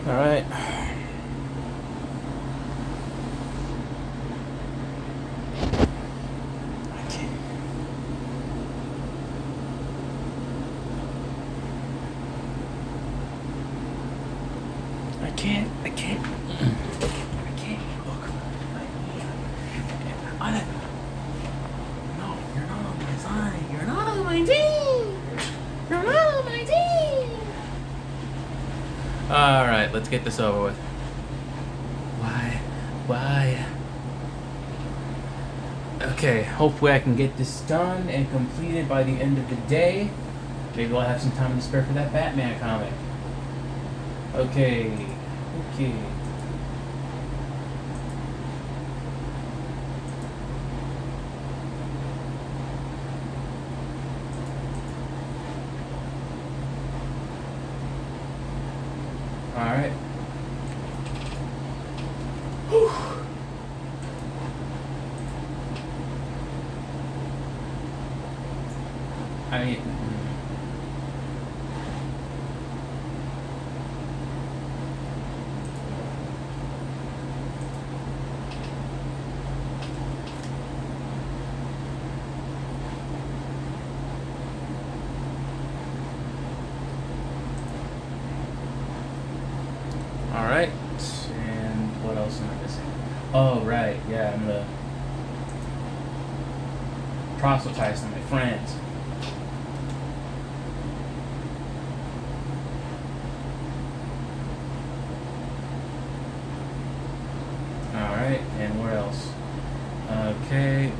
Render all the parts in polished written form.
All right. I can't. I can't. I can't. I can't look. No, you're not on my side. You're not on my team. You're not on my team. All right, let's get this over with. Why? Why? Okay, hopefully I can get this done and completed by the end of the day. Maybe I'll have some time to spare for that Batman comic. Okay. Okay. Alright. I mean... Alright. And what else am I missing? Oh, right. Yeah, I'm gonna proselytize to my friends. Alright, and where else? Okay.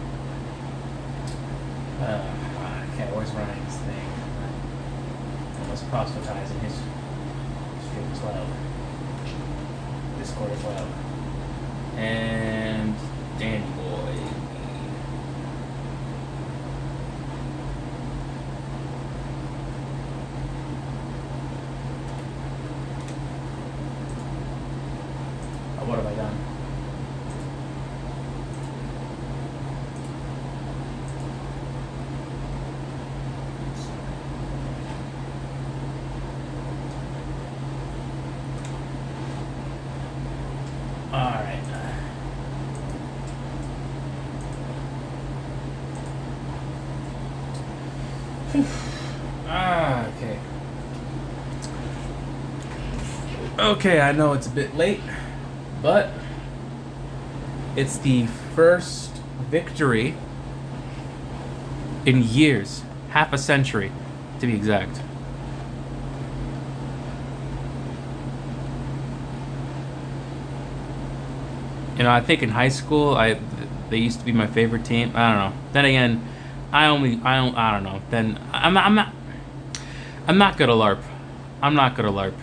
Okay, where's Ryan's thing? I must proselytize in his stream as well. Discord as well. And Danny Boy. What have I done? Alright. Okay. Okay, I know it's a bit late, but it's the first victory in years, half a century to be exact. You know, I think in high school, they used to be my favorite team. I don't know. Then again, I don't know. Then I'm not good at LARP. I'm not good at LARP.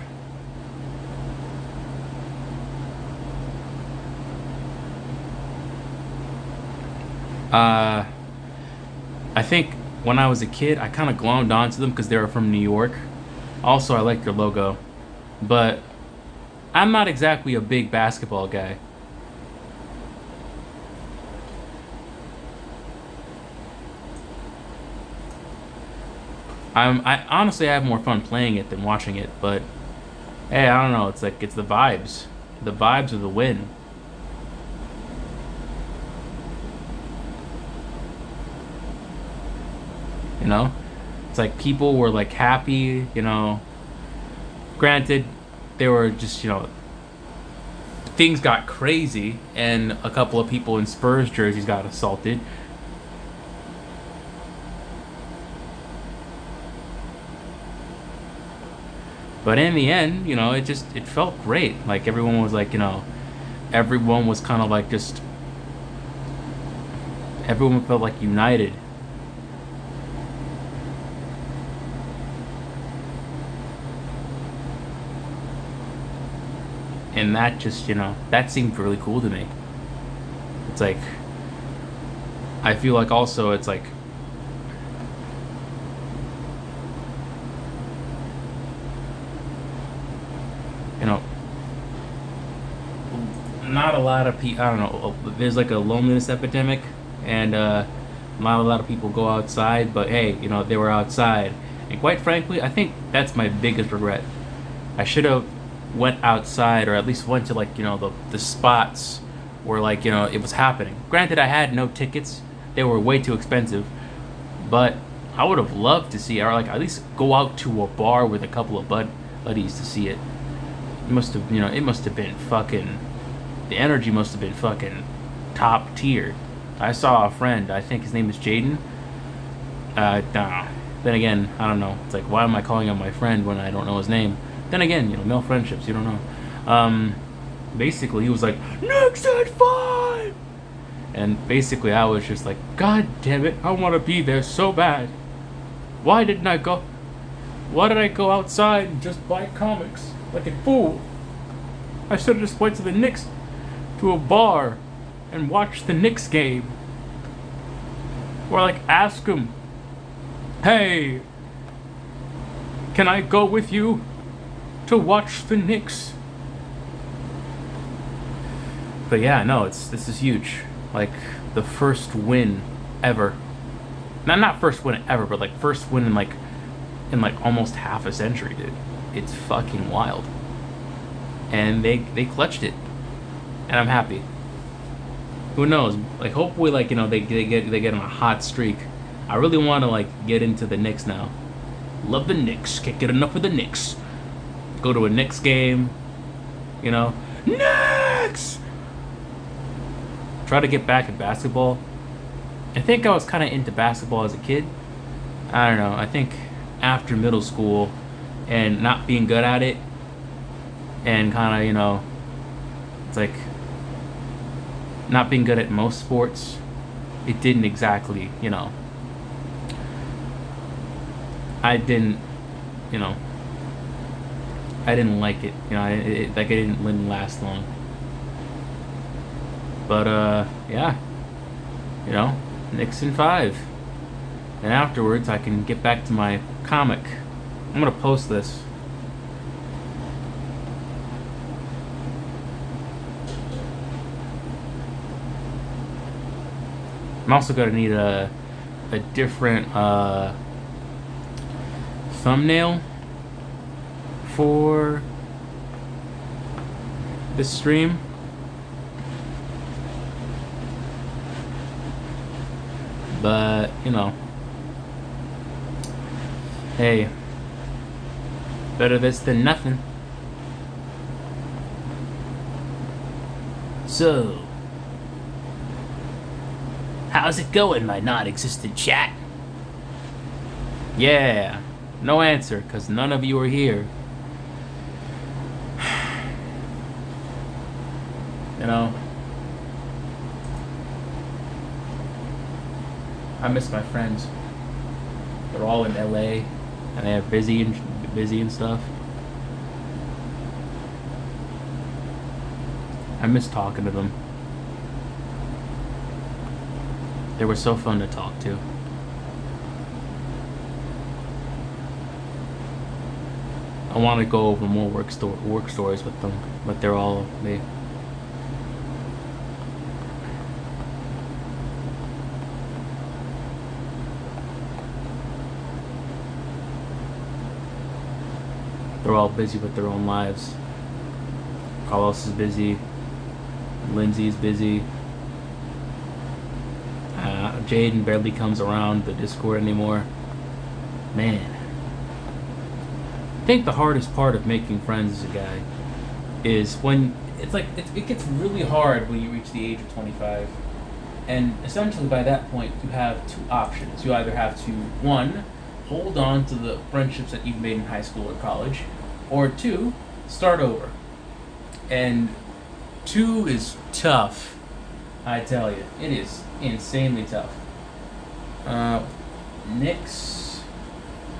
I think when I was a kid, I kind of glommed onto them because they were from New York. Also, I like their logo, but I'm not exactly a big basketball guy. I honestly have more fun playing it than watching it, but hey, I don't know. It's like it's the vibes. The vibes of the win. You know? It's like people were like happy, you know. Granted, they were just, you know, things got crazy and a couple of people in Spurs jerseys got assaulted. But in the end, you know, it felt great. Like everyone was like, you know, everyone was kind of like just everyone felt like united. And that just, you know, that seemed really cool to me. It's like I feel like also it's like you know, not a lot of people. I don't know. There's like a loneliness epidemic, and not a lot of people go outside. But hey, you know, they were outside, and quite frankly, I think that's my biggest regret. I should have went outside, or at least went to like, the spots where, like, it was happening. Granted, I had no tickets; they were way too expensive. But I would have loved to see, or like at least go out to a bar with a couple of buddies to see it. It must have been fucking. The energy must have been fucking top tier. I saw a friend. I think his name is Jaden. Nah. Then again, I don't know. It's like, why am I calling him my friend when I don't know his name? Then again, male friendships, you don't know. Basically, he was like, "Knicks in 5!" And basically, I was just like, God damn it, I want to be there so bad. Why didn't I go? Why did I go outside and just buy comics like a fool? I should have just went to the Knicks, to a bar, and watched the Knicks game. Or like ask him, "Hey, can I go with you to watch the Knicks?" But yeah, no, this is huge. Like, the first win ever. Not first win ever, but like first win in like almost half a century, dude. It's fucking wild. And they clutched it. And I'm happy. Who knows? Like, hopefully, like, they get on a hot streak. I really want to like get into the Knicks now. Love the Knicks. Can't get enough of the Knicks. Go to a Knicks game. Knicks! Try to get back in basketball. I think I was kind of into basketball as a kid. I don't know. I think after middle school and not being good at it, and kind of, it's like not being good at most sports, it didn't exactly, I didn't like it. It didn't last long. But yeah, Knicks in 5. And afterwards, I can get back to my comic. I'm gonna post this. I'm also gonna need a different thumbnail for this stream. But, hey, better this than nothing. So, how's it going, my non-existent chat? Yeah, no answer, because none of you are here. I miss my friends. They're all in LA, and they're busy and stuff. I miss talking to them. They were so fun to talk to. I want to go over more work stories with them, but they're all busy with their own lives. Carlos is busy. Lindsay's busy. Jaden barely comes around the Discord anymore. Man. I think the hardest part of making friends as a guy is when it gets really hard when you reach the age of 25. And essentially by that point you have two options. You either have to, one, hold on to the friendships that you've made in high school or college, or two, start over. And two is tough, I tell you. It is insanely tough. Knicks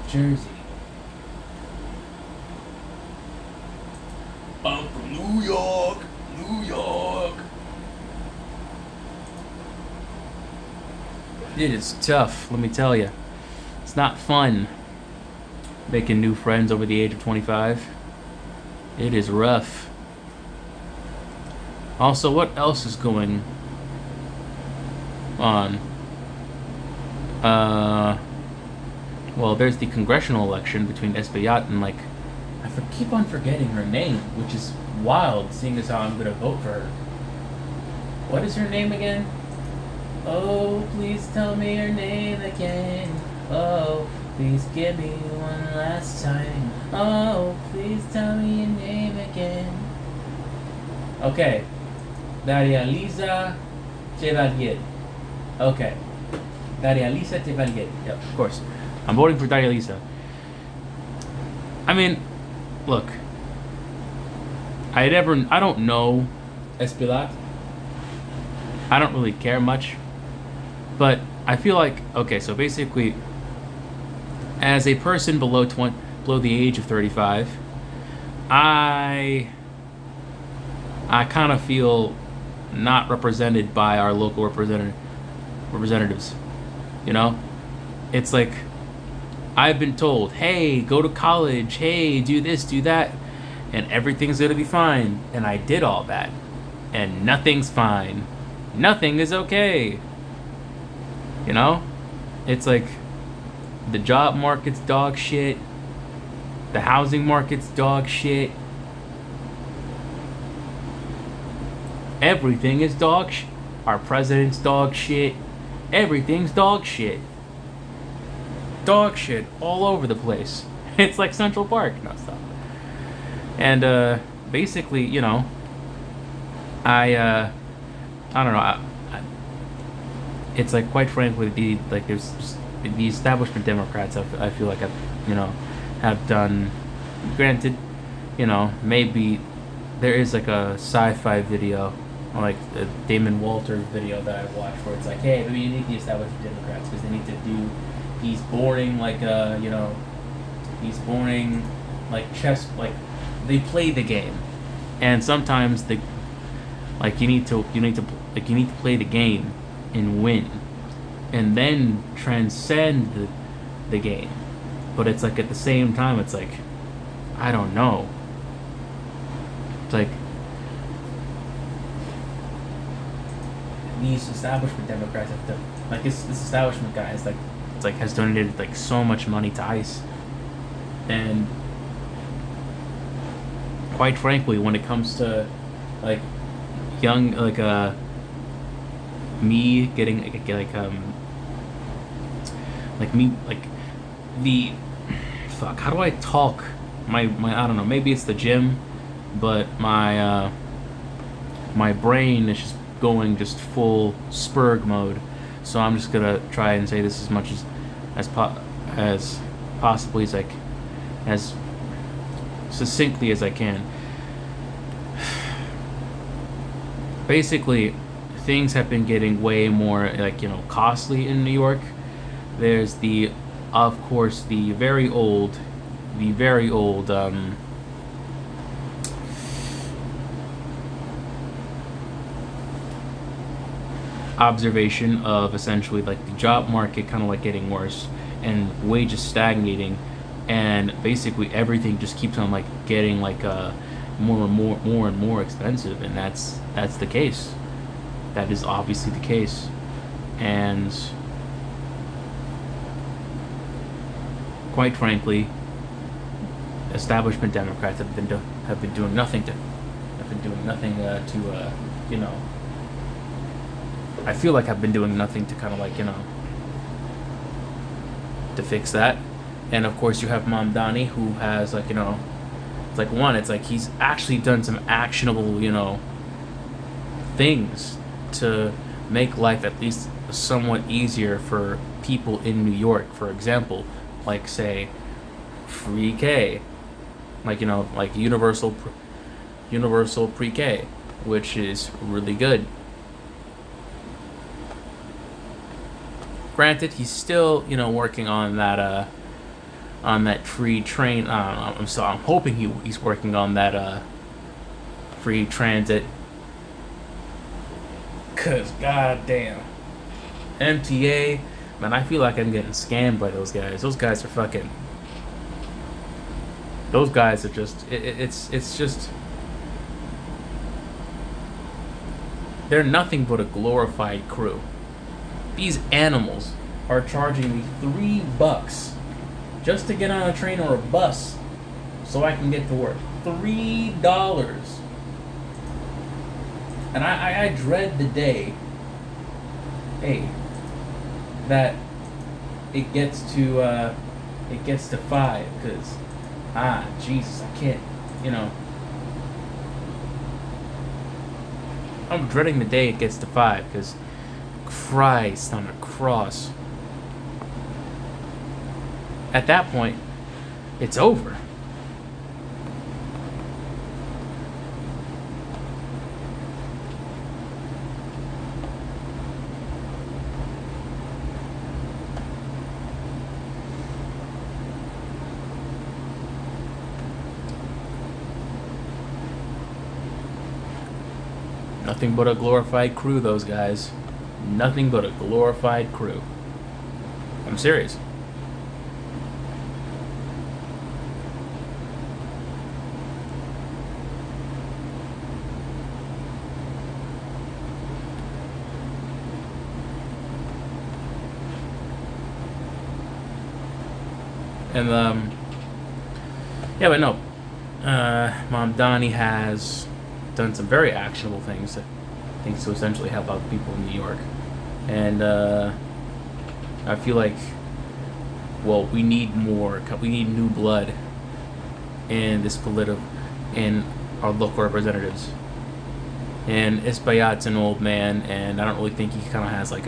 jersey. I'm from New York, New York. It is tough, let me tell you. It's not fun making new friends over the age of 25. It is rough. Also, what else is going on? Well, there's the congressional election between Espaillat and keep on forgetting her name, which is wild, seeing as how I'm gonna vote for her. What is her name again? Oh, please tell me your name again. Oh, please give me one last time. Oh, please tell me your name again. Okay. Daria Lisa Chevalier. Okay. Daria Lisa Chevalier. Yep, of course. I'm voting for Daria Lisa. I mean, look. I don't know Espilat. I don't really care much. But I feel like, okay, so basically, as a person below the age of 35, I kind of feel not represented by our local representatives. You know, it's like I've been told, hey, go to college, hey, do this, do that, and everything's gonna be fine. And I did all that, and nothing's fine. Nothing is okay. You know? It's like the job market's dog shit. The housing market's dog shit. Everything is dog shit. Our president's dog shit. Everything's dog shit. Dog shit all over the place. It's like Central Park. No, stop. And basically, you know, I don't know. It's like, quite frankly, there's the establishment Democrats. I feel like have done. Granted, you know, maybe there is like a sci-fi video, or like a Damon Walter video that I watched, where it's like, hey, maybe you need the establishment Democrats because they need to do these boring chess, like they play the game, and sometimes you need to play the game and win, and then transcend the game. But it's like, at the same time, it's like, I don't know. It's like these establishment Democrats have done, like this establishment guy is like has donated like so much money to ICE, and quite frankly, when it comes to like young me getting how do I talk? My I don't know, maybe it's the gym, but my brain is just going full Spurg mode. So I'm just gonna try and say this as much as possibly as succinctly as I can. Basically, things have been getting way more costly in New York. There's of course the very old observation of essentially like the job market kind of like getting worse and wages stagnating, and basically everything just keeps on like getting more and more expensive, and that's the case. That is obviously the case. And quite frankly, establishment Democrats have been doing nothing to I feel like I've been doing nothing to kind of to fix that. And of course you have Mamdani, who has it's like he's actually done some actionable things to make life at least somewhat easier for people in New York. For example, like say free K, like universal pre-K, which is really good. Granted, he's still working on that free train. I'm hoping he's working on that free transit. Cause goddamn, MTA, man, I feel like I'm getting scammed by those guys. Those guys are fucking. Those guys are just. It's just. They're nothing but a glorified crew. These animals are charging me $3 just to get on a train or a bus. so I can get to work. $3. And I dread the day, hey, that it gets to $5, because Jesus, I can't, I'm dreading the day it gets to $5, because Christ on a cross. At that point, it's over. Nothing but a glorified crew, those guys. Nothing but a glorified crew. I'm serious. And yeah, but no. Mom Donnie has done some very actionable things, to essentially help out people in New York. And I feel like, well, we need new blood in in our local representatives. And Espaillat's an old man, and I don't really think he kind of has like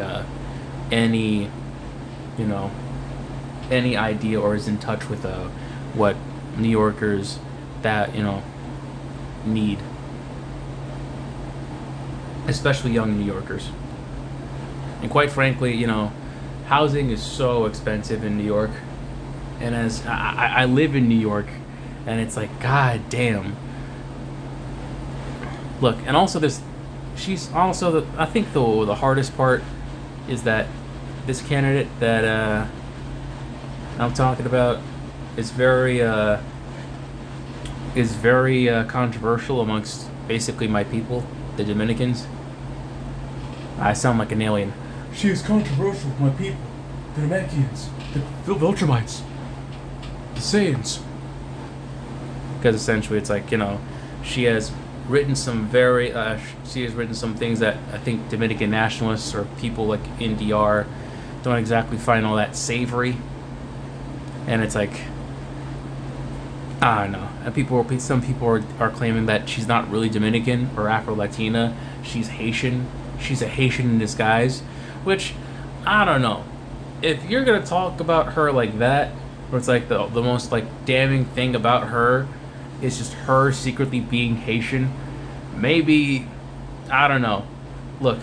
any idea or is in touch with what New Yorkers that need, especially young New Yorkers. And quite frankly, housing is so expensive in New York, and as I live in New York, and it's like, god damn. Look, and also I think the hardest part is that this candidate that I'm talking about is very controversial amongst basically my people, the Dominicans. I sound like an alien. She is controversial with my people, the Dominicans, the Viltrumites, the Saiyans. Because essentially it's like, she has written some things that I think Dominican nationalists or people like in DR don't exactly find all that savory. And it's like, I don't know. And some people are claiming that she's not really Dominican or Afro-Latina. She's Haitian. She's a Haitian in disguise. Which, I don't know. If you're going to talk about her like that, where it's like the most like damning thing about her is just her secretly being Haitian, maybe, I don't know. Look,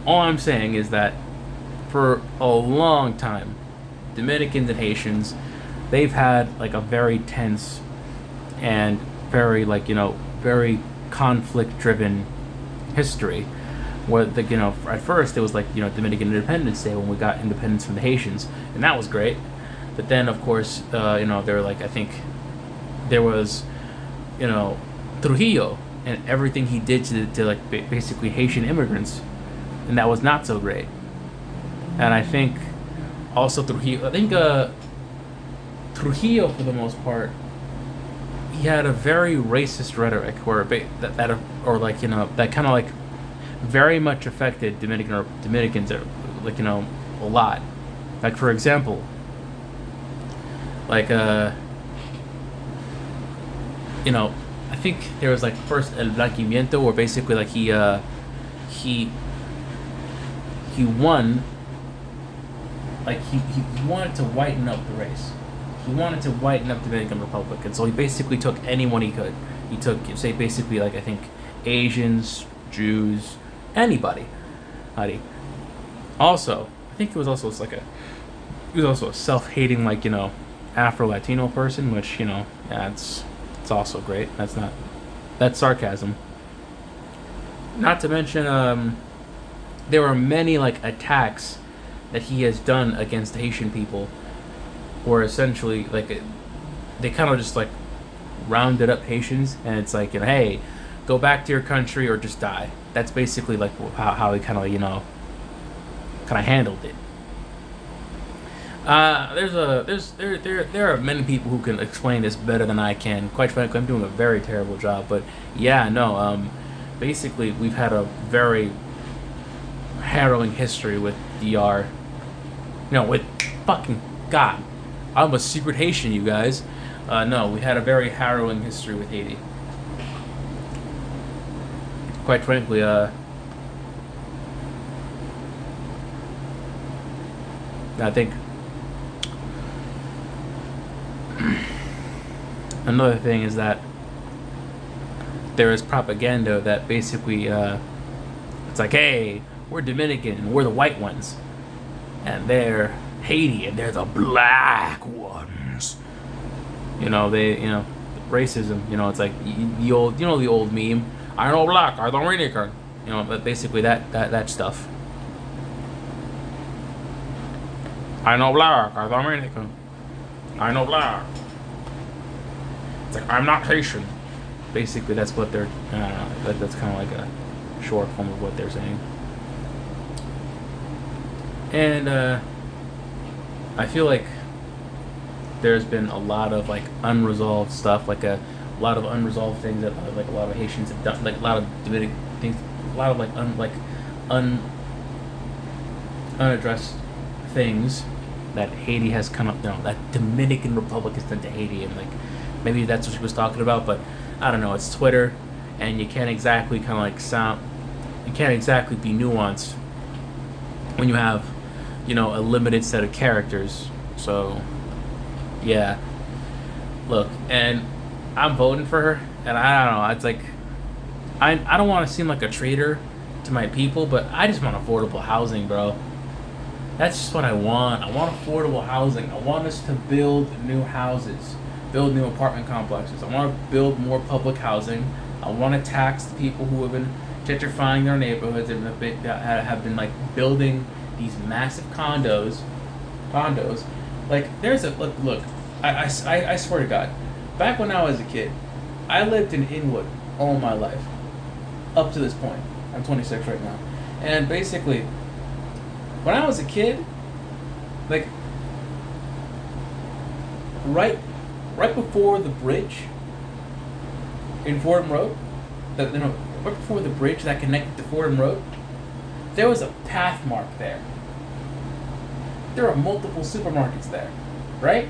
all I'm saying is that for a long time, Dominicans and Haitians, they've had like a very tense and very very conflict-driven history. Where at first it was like Dominican Independence Day when we got independence from the Haitians, and that was great. But then of course they were like, I think there was Trujillo and everything he did to like basically Haitian immigrants, and that was not so great. And I think also Trujillo, Trujillo for the most part, he had a very racist rhetoric where that kind of like very much affected Dominicans like a lot. Like for example, like I think there was like first El Blanquimiento, where basically like he won, like he wanted to whiten up the race. He wanted to whiten up the Dominican Republic, and so he basically took anyone he could. He took, say, basically like I think Asians, Jews, anybody. Also, I think he was also a self-hating Afro-Latino person, which it's also great. That's sarcasm. Not to mention there were many like attacks that he has done against Haitian people, where essentially like they kind of just like rounded up Haitians, and it's like, hey, go back to your country or just die. That's basically like how he kind of handled it. There are many people who can explain this better than I can. Quite frankly, I'm doing a very terrible job. But yeah, no. Basically, we've had a very harrowing history with DR. No, with fucking God. I'm a secret Haitian, you guys. No, we had a very harrowing history with Haiti. Quite frankly, I think another thing is that there is propaganda that basically, it's like, hey, we're Dominican and we're the white ones, and they're Haiti and they're the black ones. Racism. It's like the old, the old meme. I know black, I don't really care. But basically that stuff. I know black, I don't really care. I know black. It's like, I'm not Haitian. Basically, that's what they're. I don't know. That's kind of like a short form of what they're saying. And I feel like there's been a lot of like unresolved stuff, like a lot of unresolved things that like a lot of Haitians have done, like a lot of Dominican things, a lot of unaddressed things that Haiti has come up. That Dominican Republic has done to Haiti, and like maybe that's what she was talking about, but I don't know. It's Twitter, and you can't exactly you can't exactly be nuanced when you have, a limited set of characters. So, yeah. Look, and I'm voting for her, and I don't know. It's like, I don't want to seem like a traitor to my people, but I just want affordable housing, bro. That's just what I want. I want affordable housing. I want us to build new houses, build new apartment complexes. I want to build more public housing. I want to tax the people who have been gentrifying their neighborhoods and have been like building these massive condos. Like, there's a look. I swear to God, back when I was a kid, I lived in Inwood all my life, up to this point. I'm 26 right now, and basically, when I was a kid, like right before the bridge in Fordham Road, right before the bridge that connected to Fordham Road, there was a path mark there. There are multiple supermarkets there, right?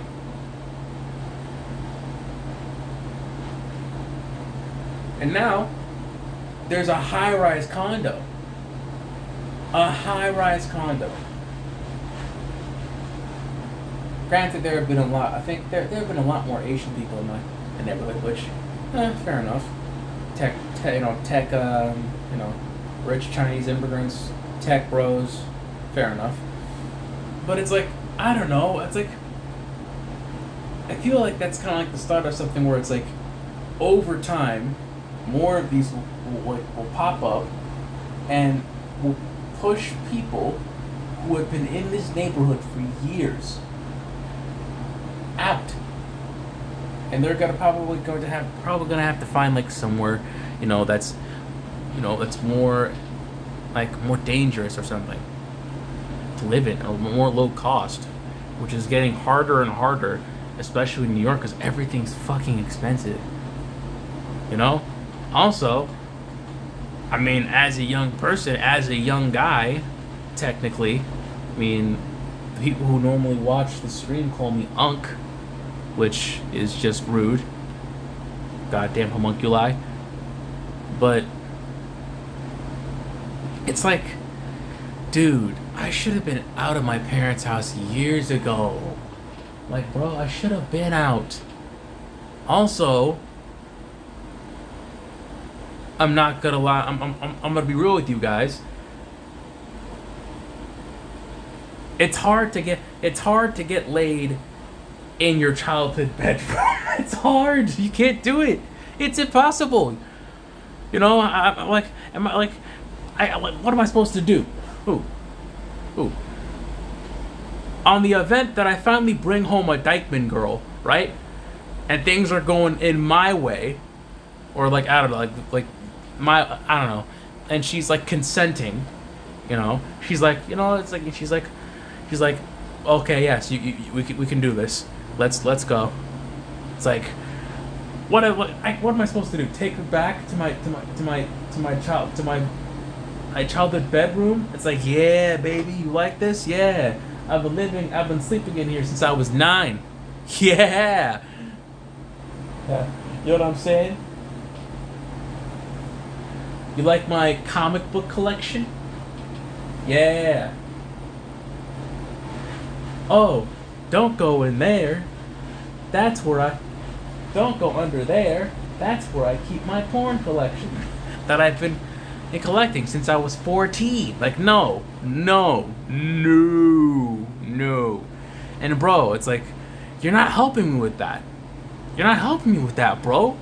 And now, there's a high-rise condo. Granted, there have been a lot. I think there have been a lot more Asian people in my neighborhood, which, fair enough. Tech, rich Chinese immigrants, tech bros, fair enough. But it's like, I don't know. It's like, I feel like that's kind of like the start of something where it's like, over time, more of these will pop up and will push people who have been in this neighborhood for years out, and they're probably gonna have to find like somewhere, that's more dangerous or something to live in, or more low cost, which is getting harder and harder, especially in New York, because everything's fucking expensive. Also, I mean, as a young person, as a young guy, technically, I mean, people who normally watch the stream call me Unk, which is just rude. Goddamn homunculi. But it's like, dude, I should have been out of my parents' house years ago. Like, bro, I should have been out. Also, I'm not gonna lie. I'm gonna be real with you guys. It's hard to get laid in your childhood bedroom. It's hard. You can't do it. It's impossible. What am I supposed to do? Ooh. On the event that I finally bring home a Dykeman girl, right? And things are going in my way, or like, I don't know, I don't know, and she's like consenting, she's like, it's like, she's like, Okay, yes, we can do this. Let's go. It's like, what am I supposed to do? Take her back to my childhood bedroom? It's like, yeah, baby, you like this? Yeah, I've been sleeping in here since I was 9. Yeah. Yeah. You know what I'm saying? You like my comic book collection? Yeah. Oh, don't go in there. That's where I. Don't go under there. That's where I keep my porn collection that I've been collecting since I was 14. Like, no, no, no, no. And bro, it's like, you're not helping me with that. You're not helping me with that, bro.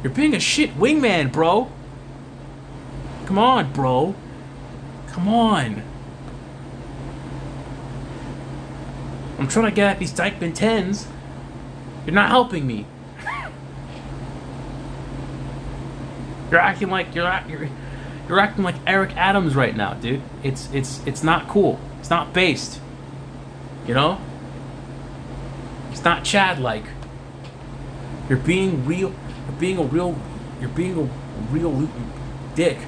You're being a shit wingman, bro. Come on, bro. Come on. I'm trying to get at these Dykeman 10s. You're not helping me. You're acting like you're acting like Eric Adams right now, dude. It's not cool. It's not based. You know? It's not Chad like. You're being real. You're being a real dick.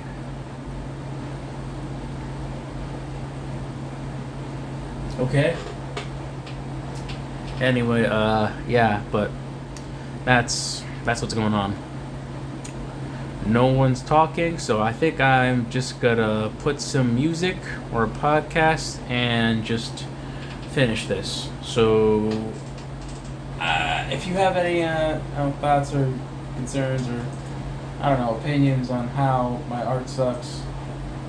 Okay? Anyway, yeah, but that's what's going on. No one's talking, so I think I'm just gonna put some music or a podcast and just finish this. So, if you have any thoughts or concerns or I don't know opinions on how my art sucks,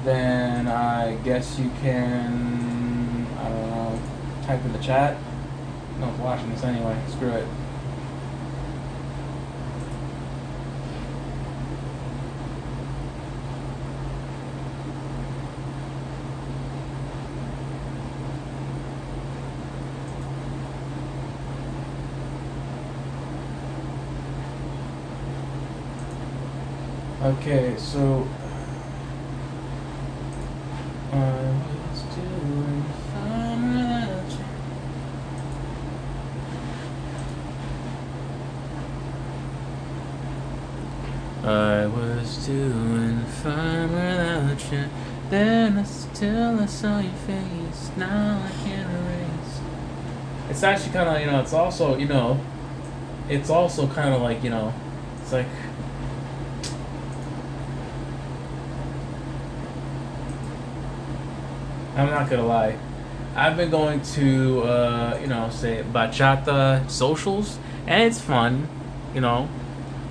then I guess you can type in the chat. No one's watching this anyway. Screw it. Okay, so I was doing fine without you. I was doing fine without you. Then I saw your face. Now I can't erase. It's actually kind of, it's also, it's also kind of like, it's like. I'm not gonna lie. I've been going to, say bachata socials, and it's fun.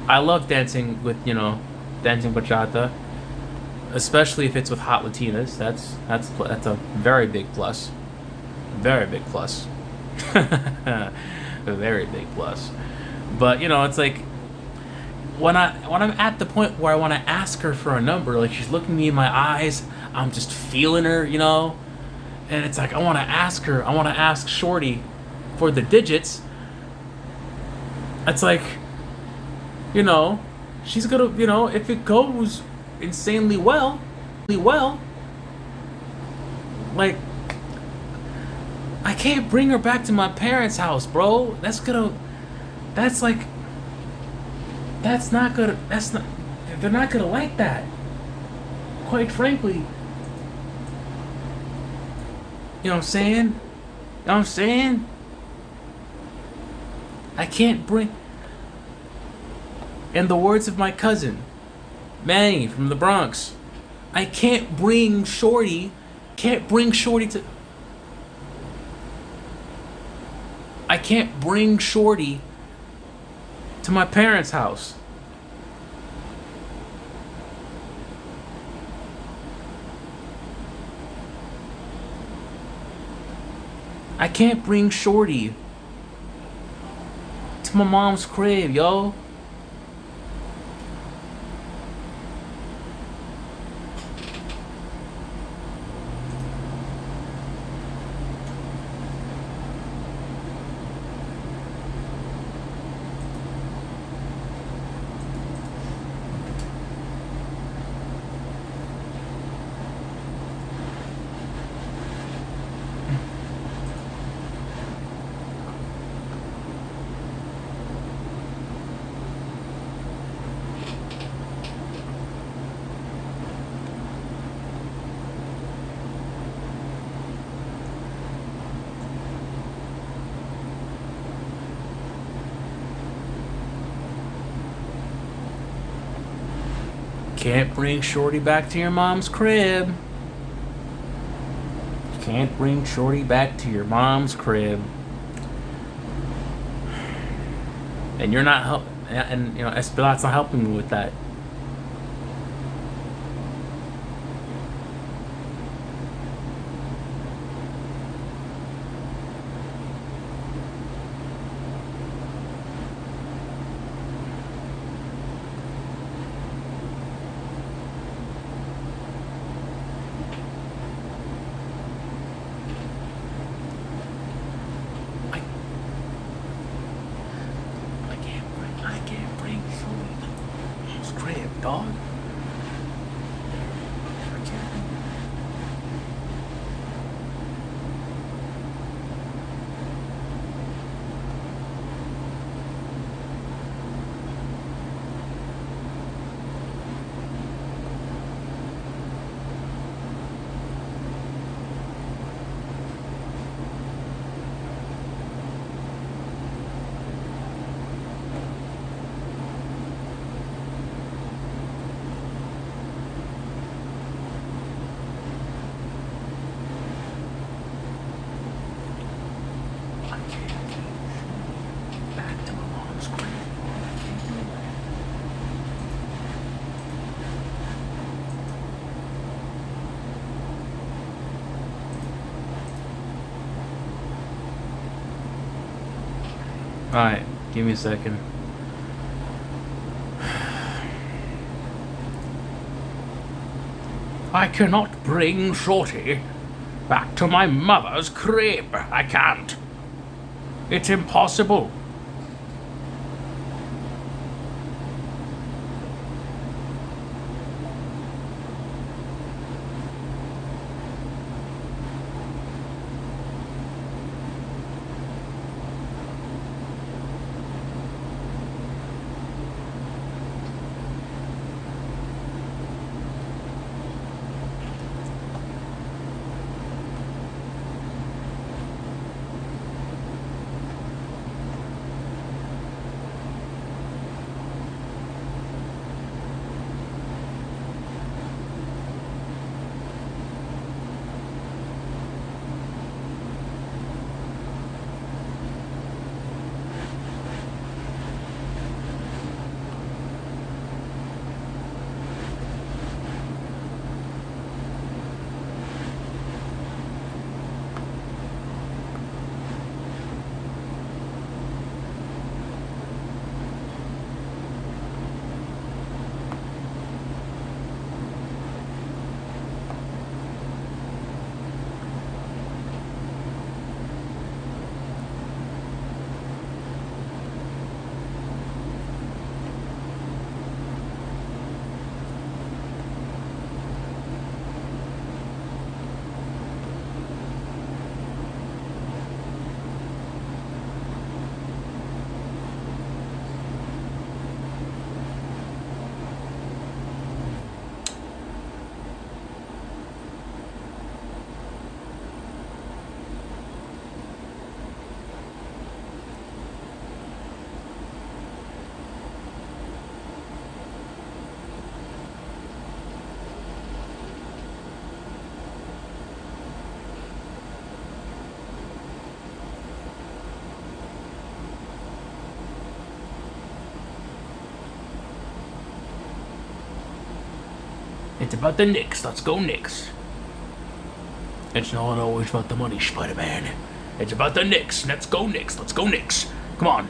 I love dancing with, dancing bachata, especially if it's with hot Latinas. That's a very big plus. Very big plus. A very big plus. But it's like when I'm at the point where I want to ask her for a number, like she's looking me in my eyes. I'm just feeling her, and it's like I want to ask her. I want to ask Shorty for the digits. It's like, she's gonna, if it goes insanely well, like I can't bring her back to my parents' house, bro. That's not gonna. They're not gonna like that. Quite frankly. You know what I'm saying? I can't bring. In the words of my cousin, Manny from the Bronx, I can't bring Shorty. I can't bring Shorty to my parents' house. I can't bring Shorty to my mom's crib, yo. can't bring Shorty back to your mom's crib. You can't bring Shorty back to your mom's crib. And you're not help, and Espilot's not helping me with that. I can't bring Shorty to mom's crib, dog. I can't. Back to my mom's crib. I can't do that. Alright, give me a second. I cannot bring Shorty back to my mother's crib. I can't. It's impossible. It's about the Knicks. Let's go Knicks. It's not always about the money, Spider-Man. It's about the Knicks. Let's go Knicks. Let's go Knicks. Come on.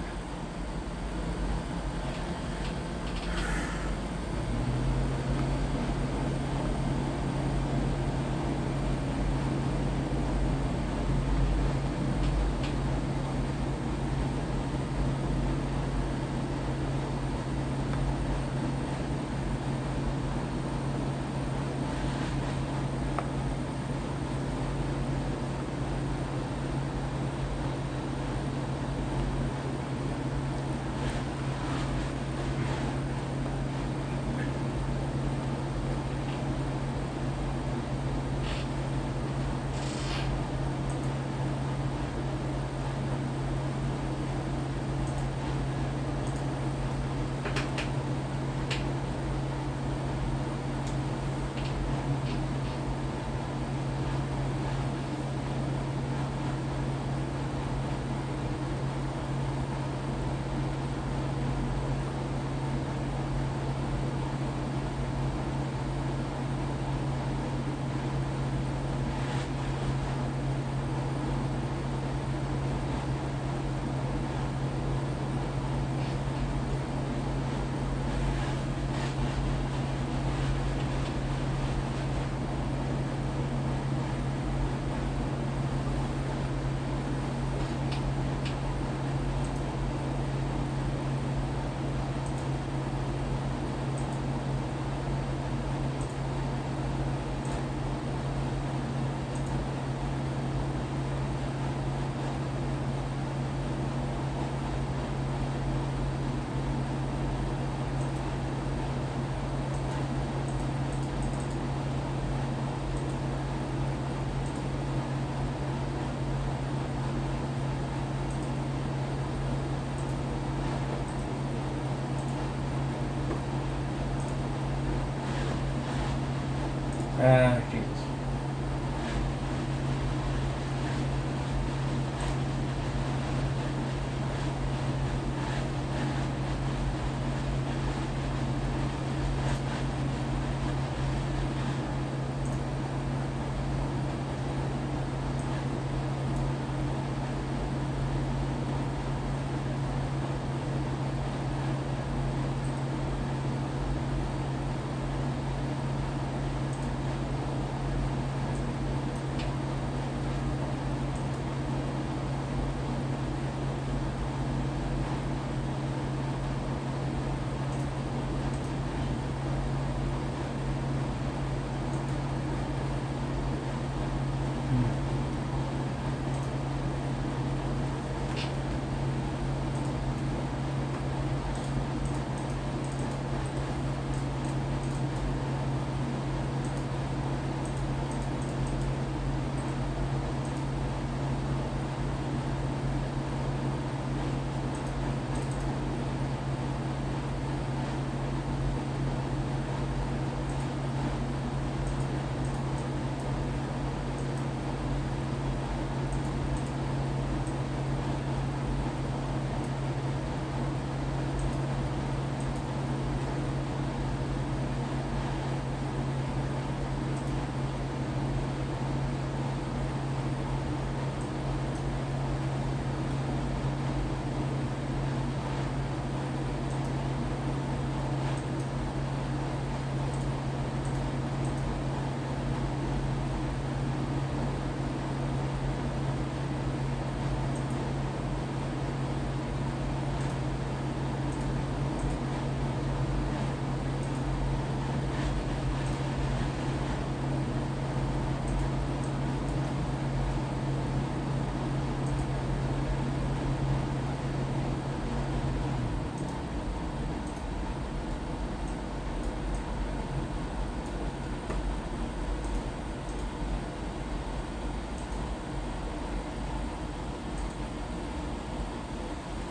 Jesus.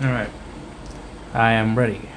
All right. I am ready.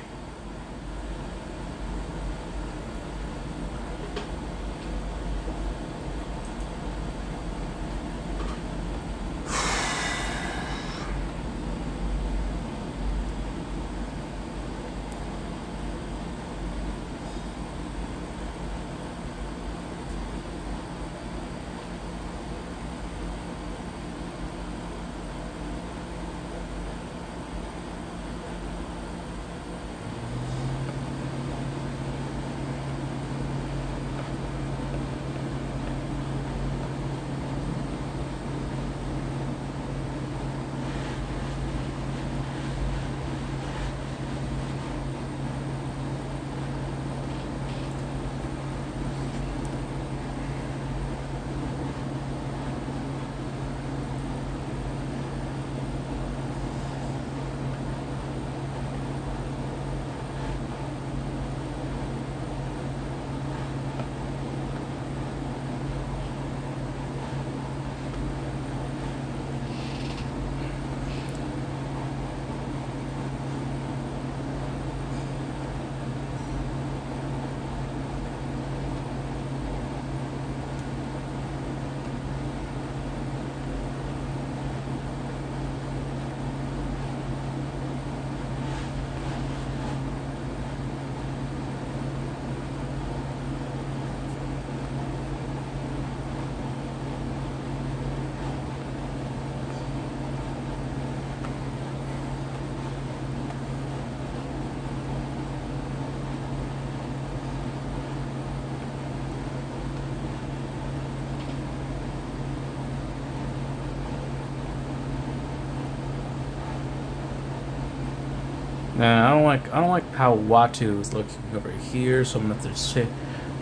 Now I don't like how Watu is looking over here, so I'm gonna have to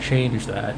change that.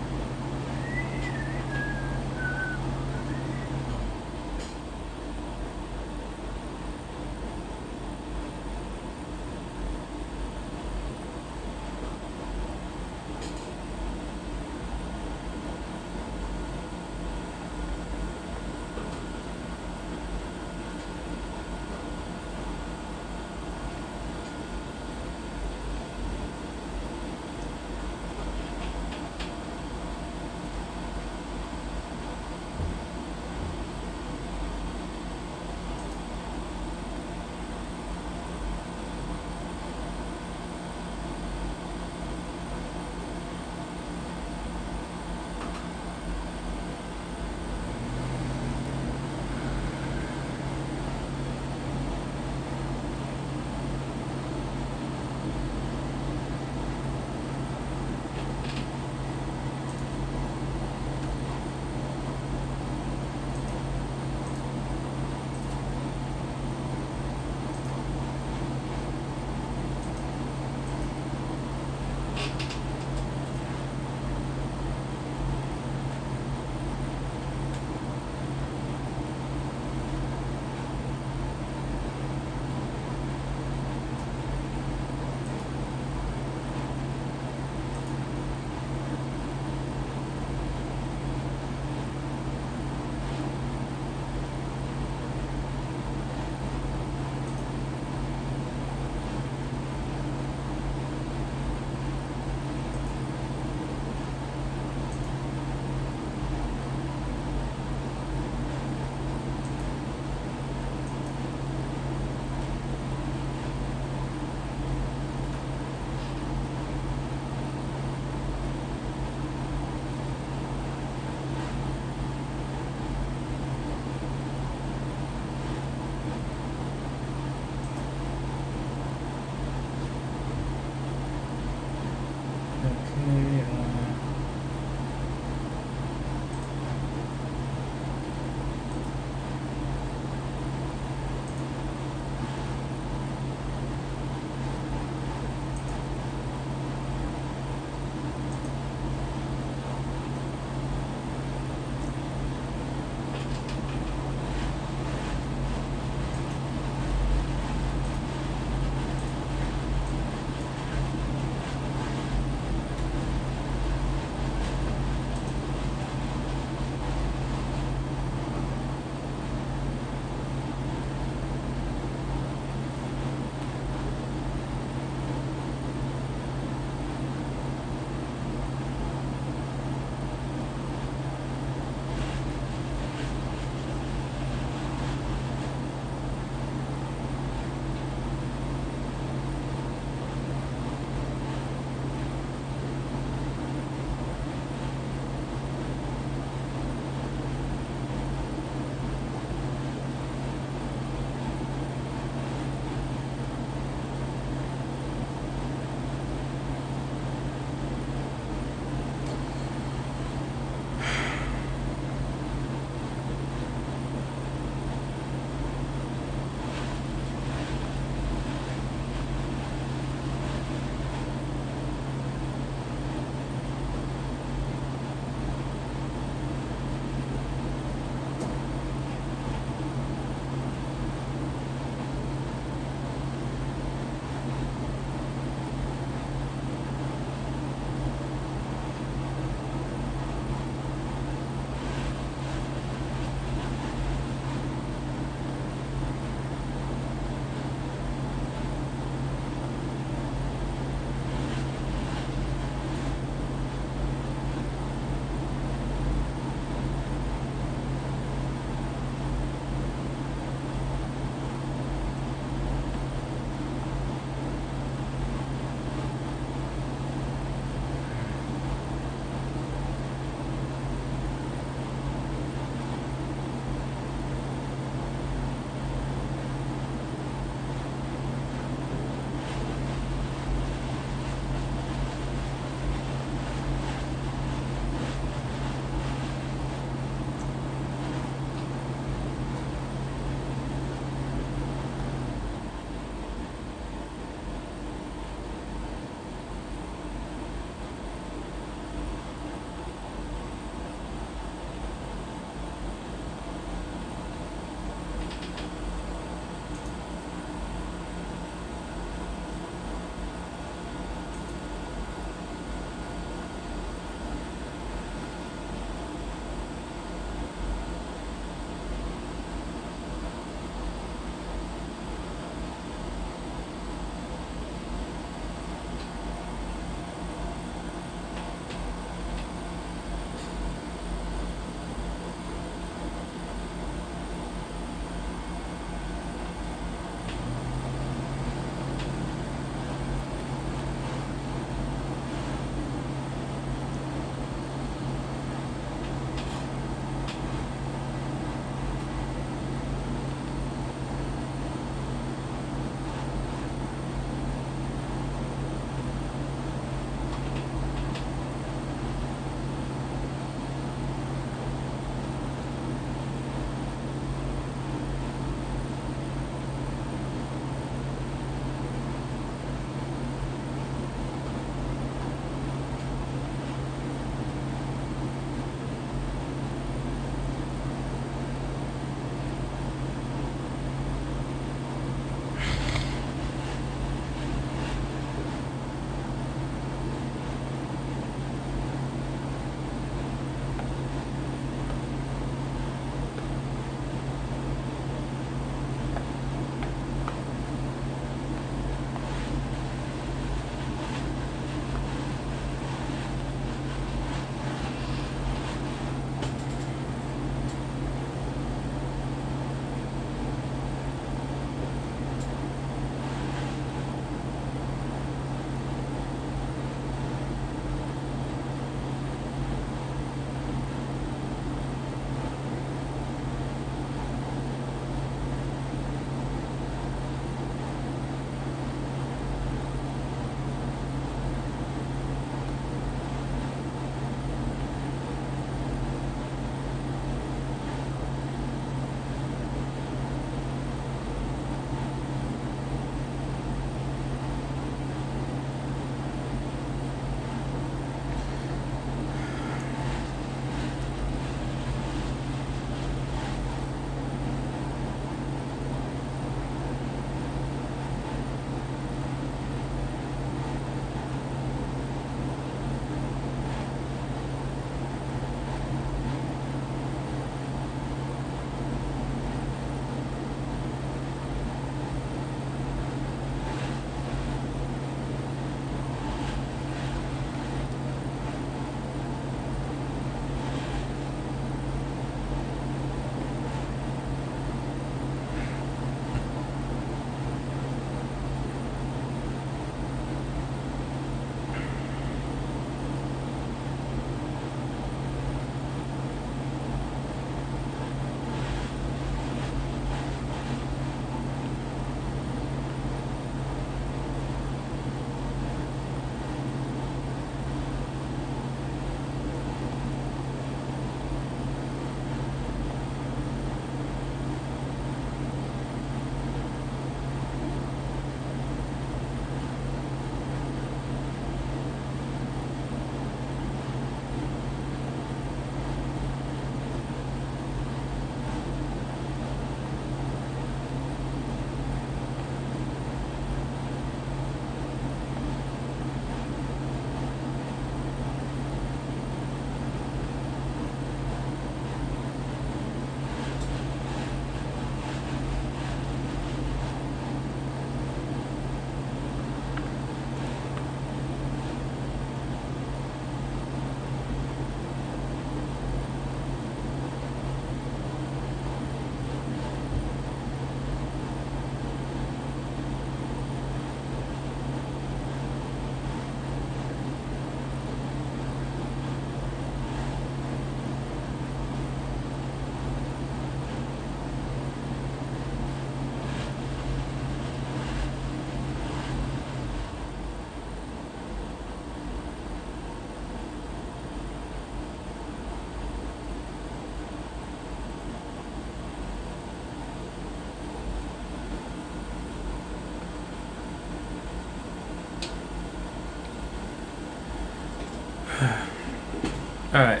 All right,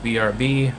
BRB.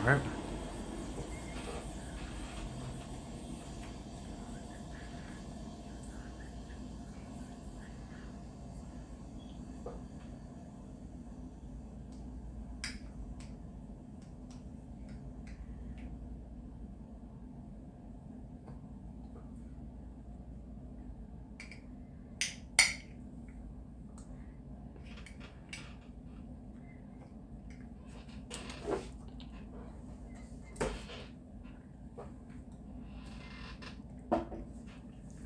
All right.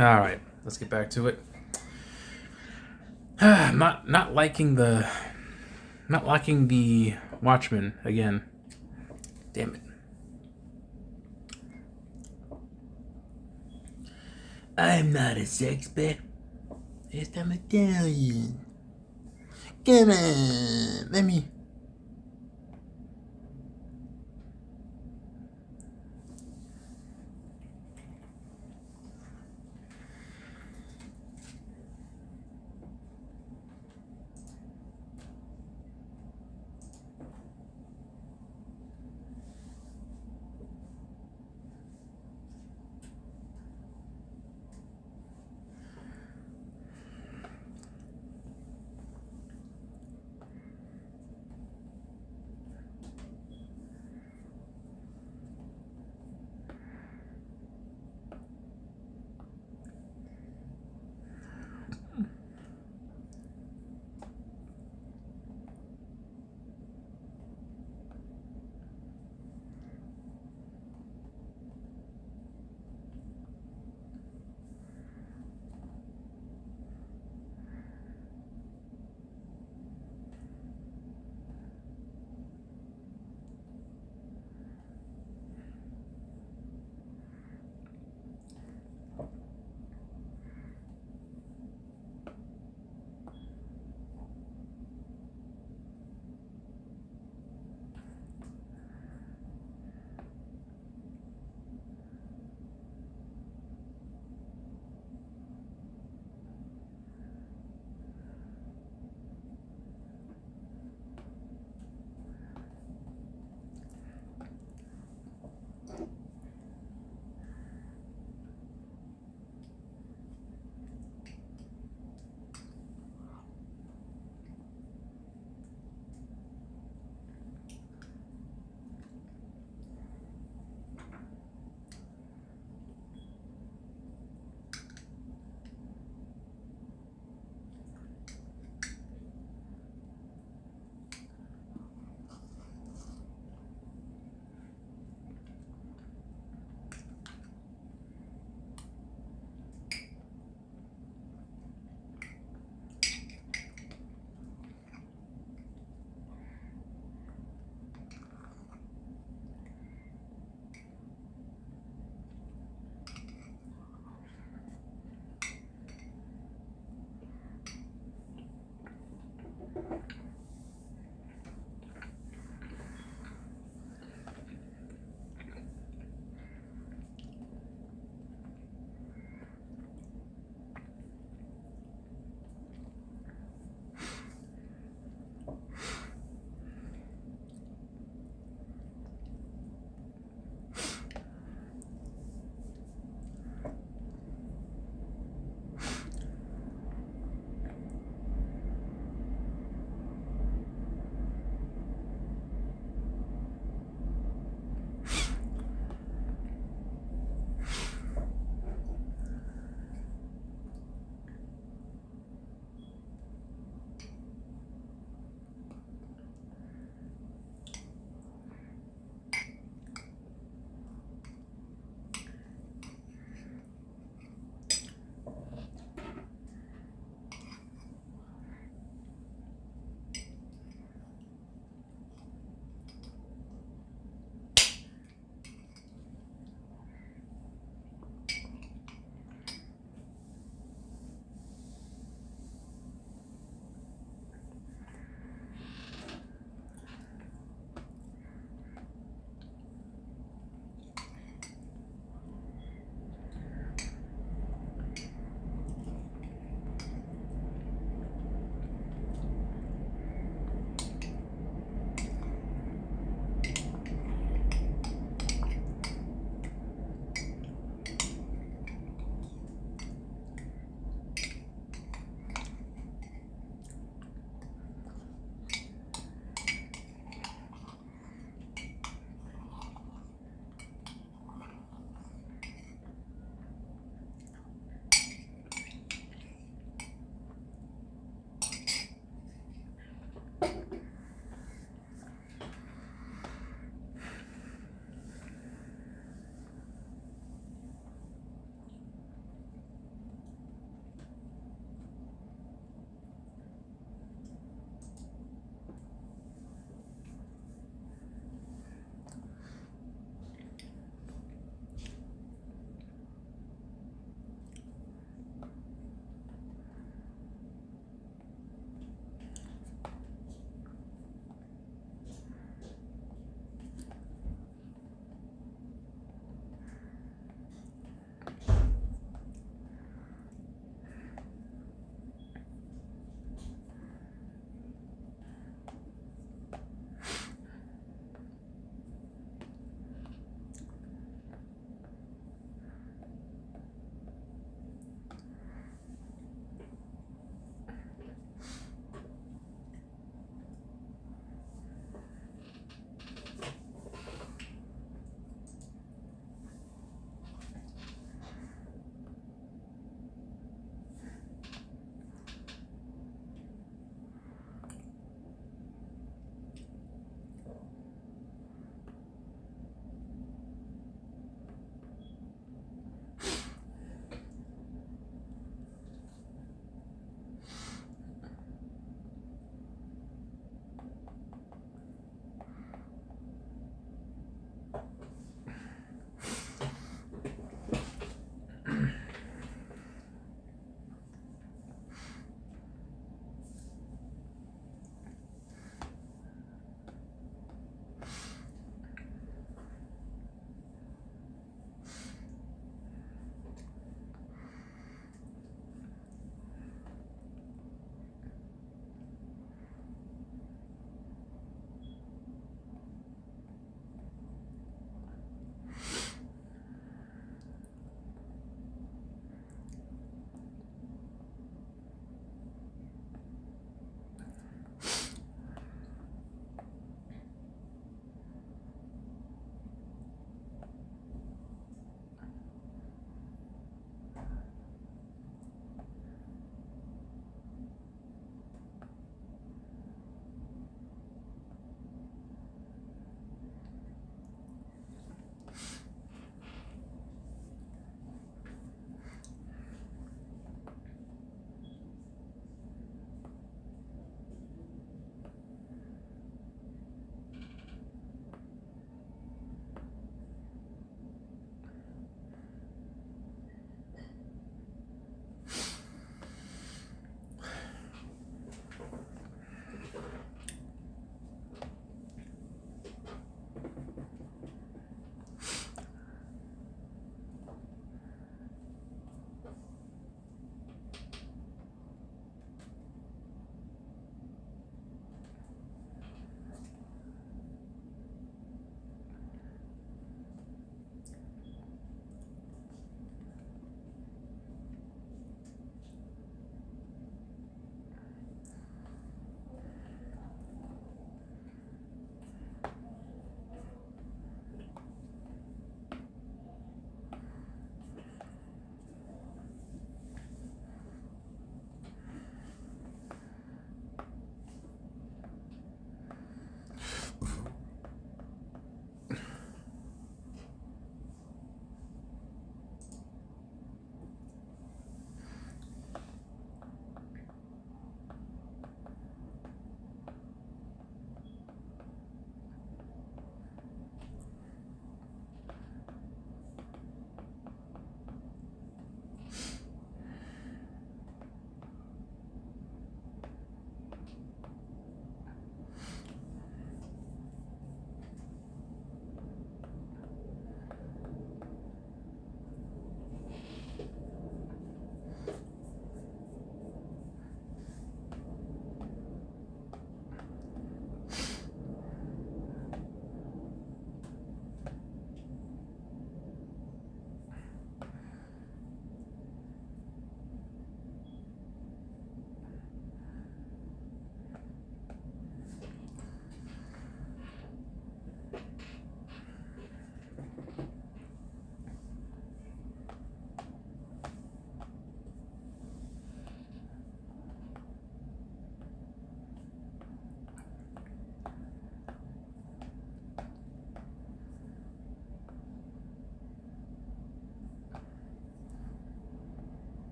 All right, let's get back to it. Not liking the Watchmen again. Damn it. I'm not a sexpert. Yes, I'm Italian. Come on, let me.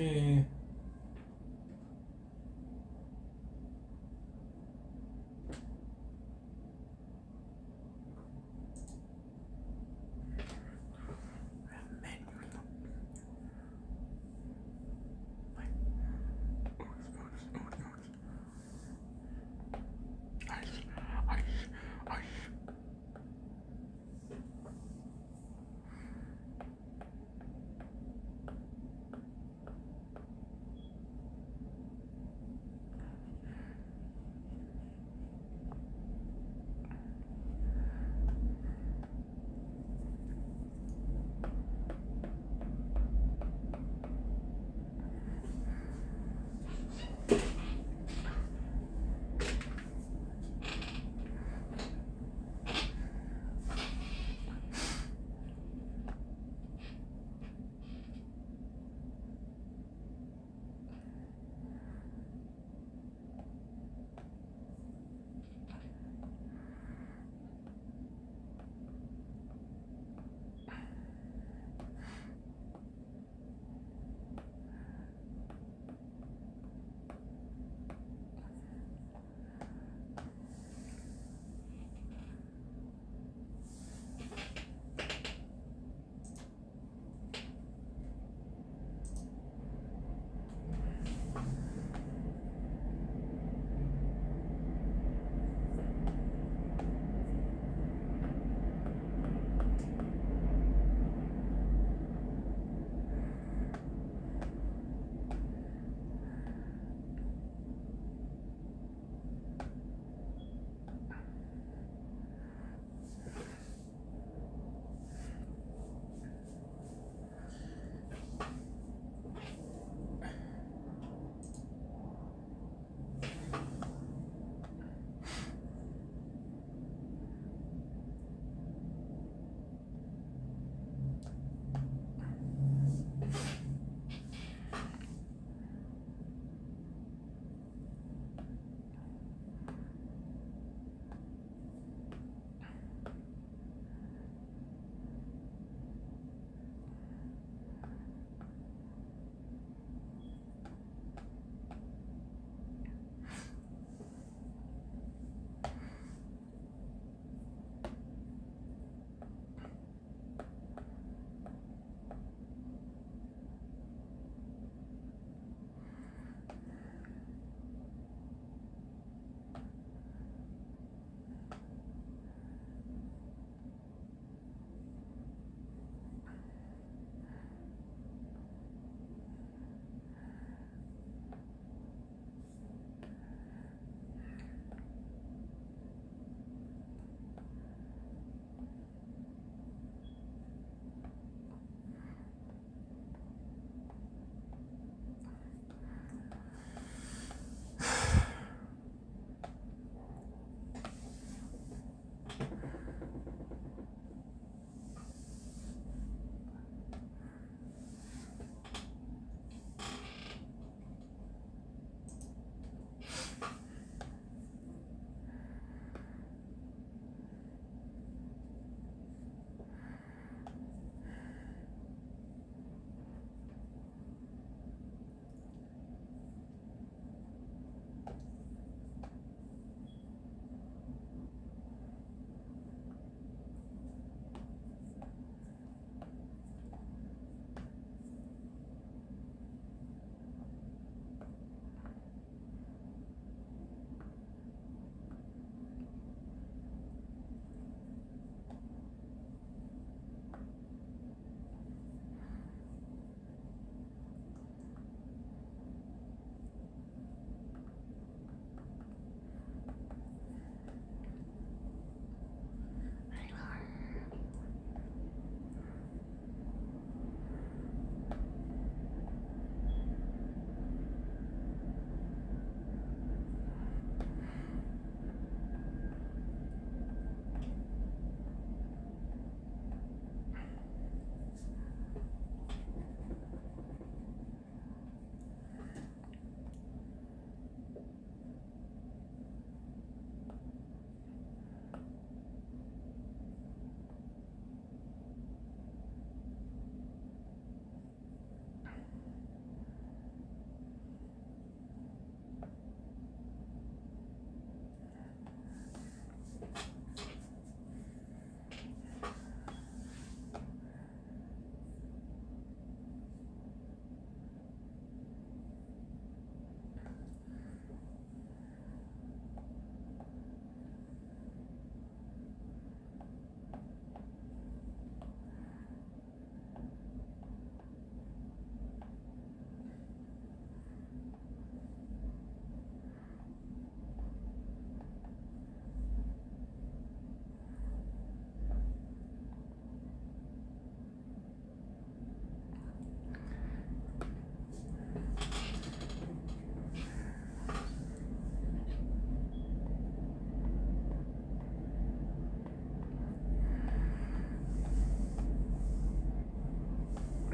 Okay.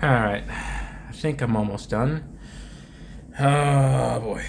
Alright. I think I'm almost done. Oh boy.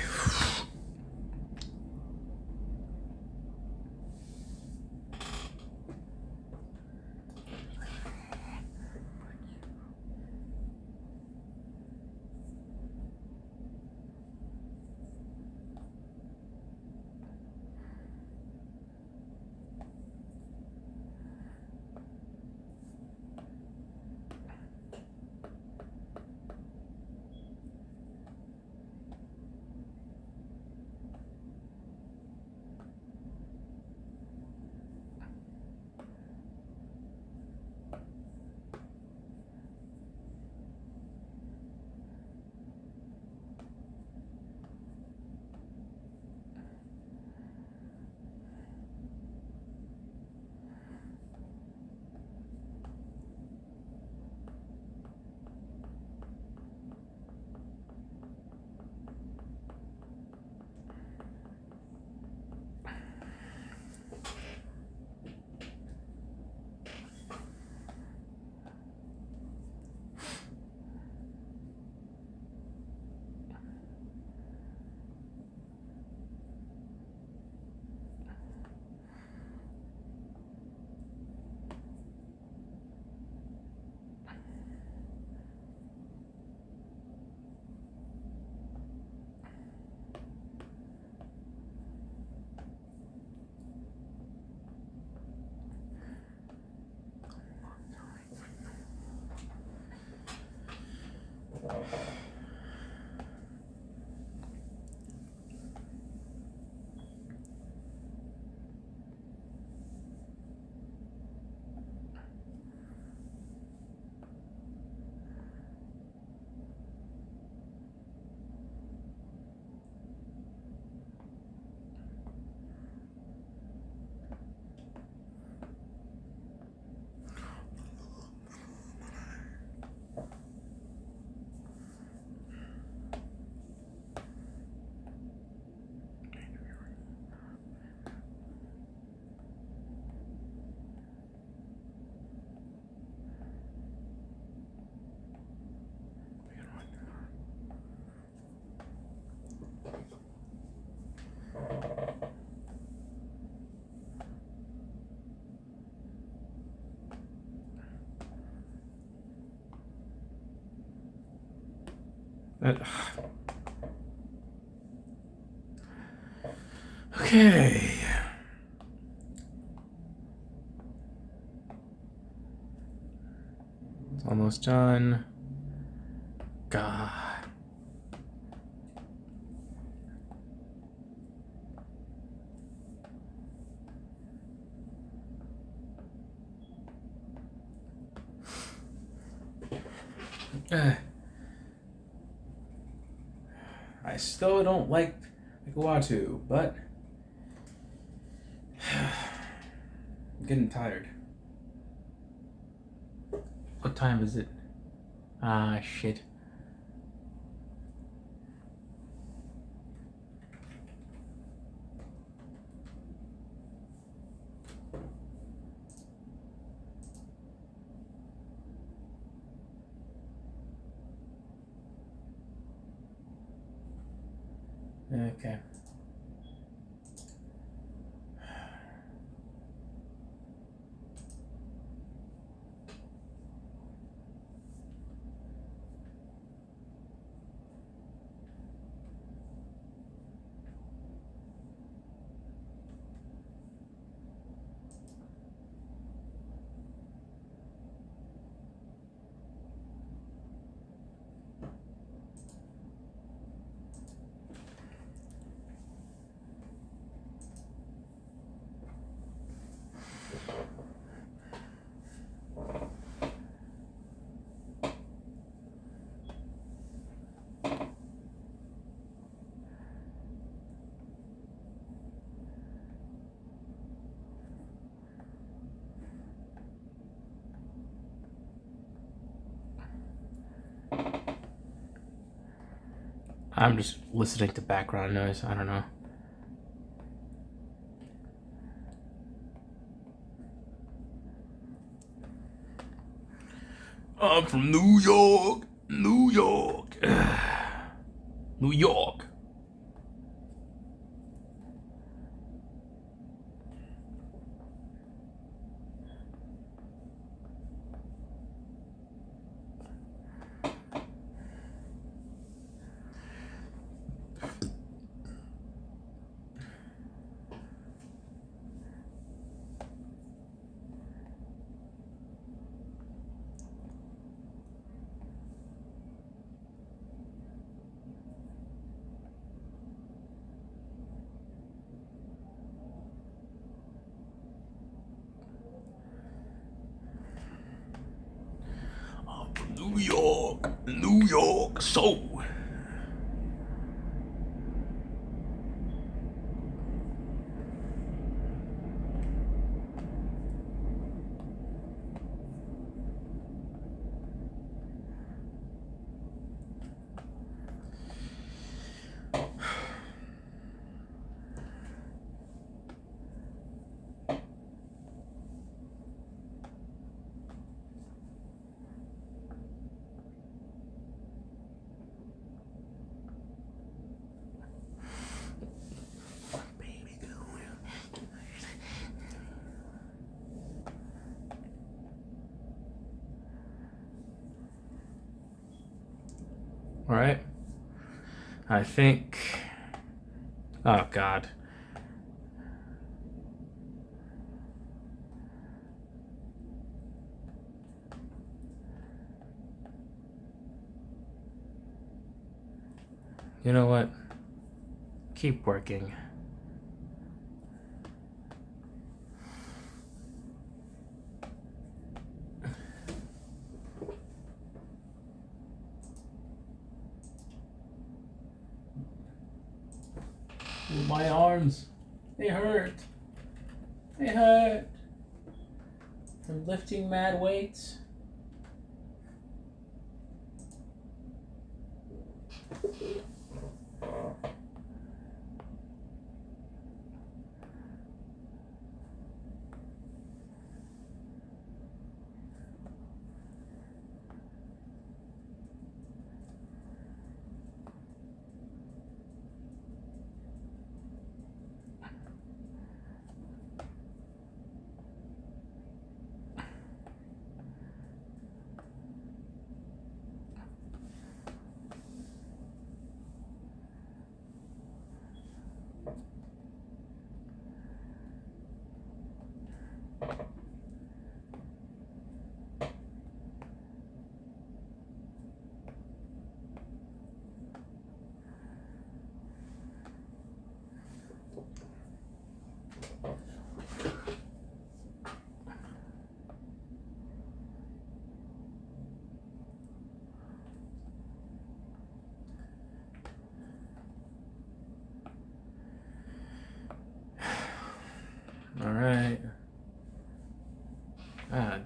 Okay. It's almost done. God. I still don't like Watu, but I'm getting tired. What time is it? Ah, shit. Okay. I'm just listening to background noise. I don't know. I'm from New York. New York. New York. I'm from New York. New York. So. All right. I think. Oh, God. You know what? Keep working. My arms. They hurt. They hurt. From lifting mad weights. All right. God.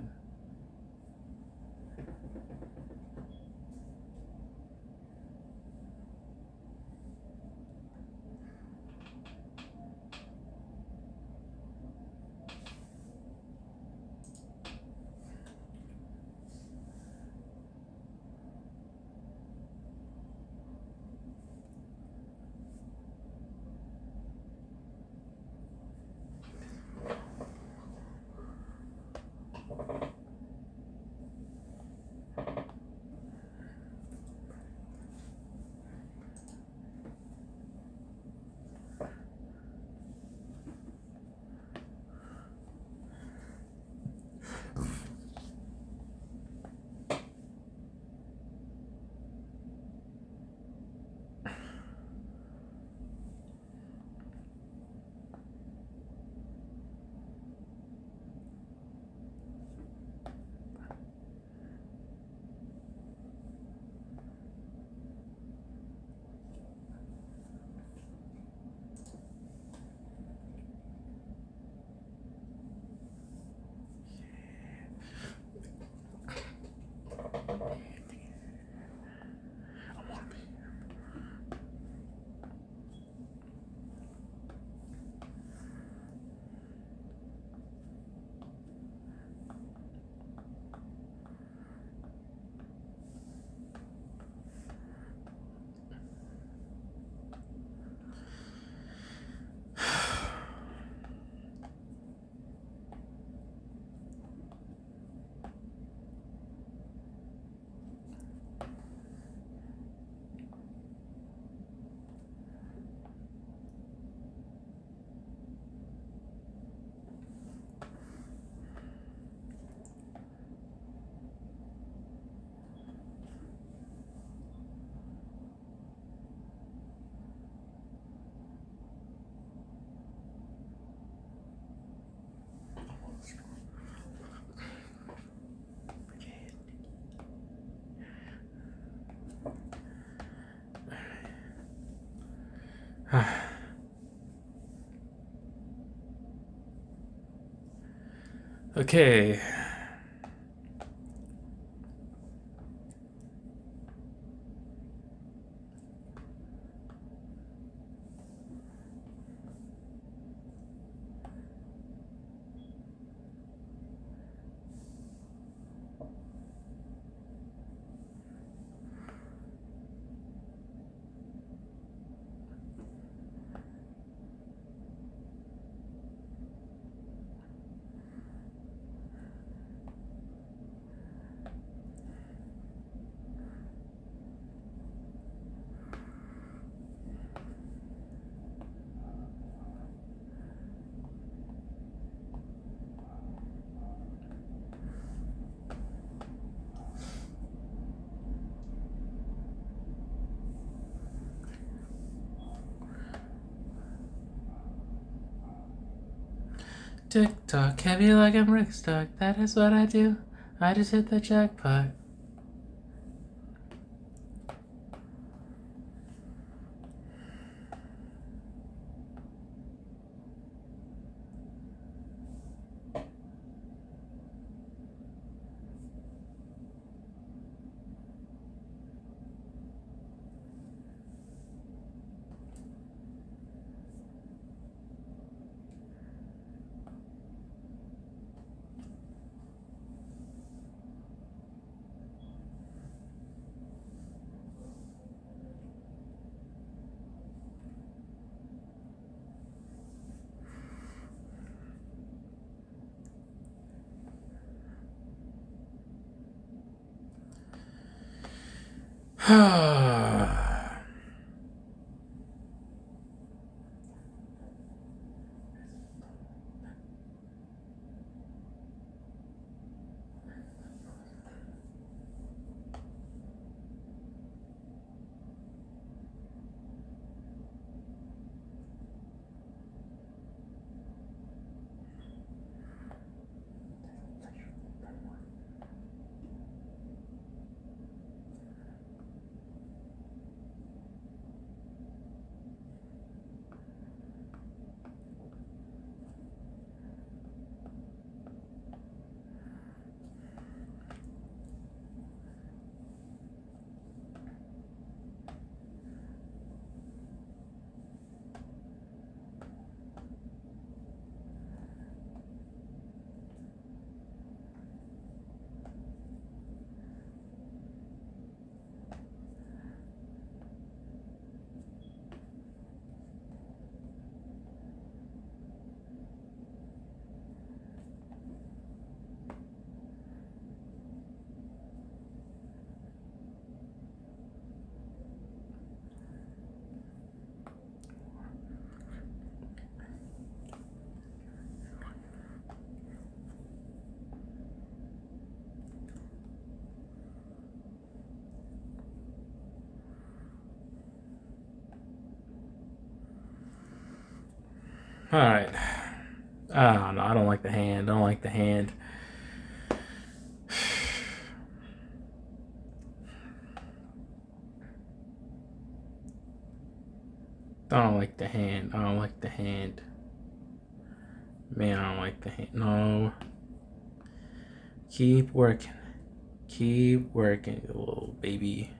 Okay. Tick tock, heavy like I'm Rick Stock. That is what I do. I just hit the jackpot. All right. I don't know. I don't like the hand. I don't like the hand. I don't like the hand. I don't like the hand. Man, I don't like the hand. No. Keep working. Keep working, little baby.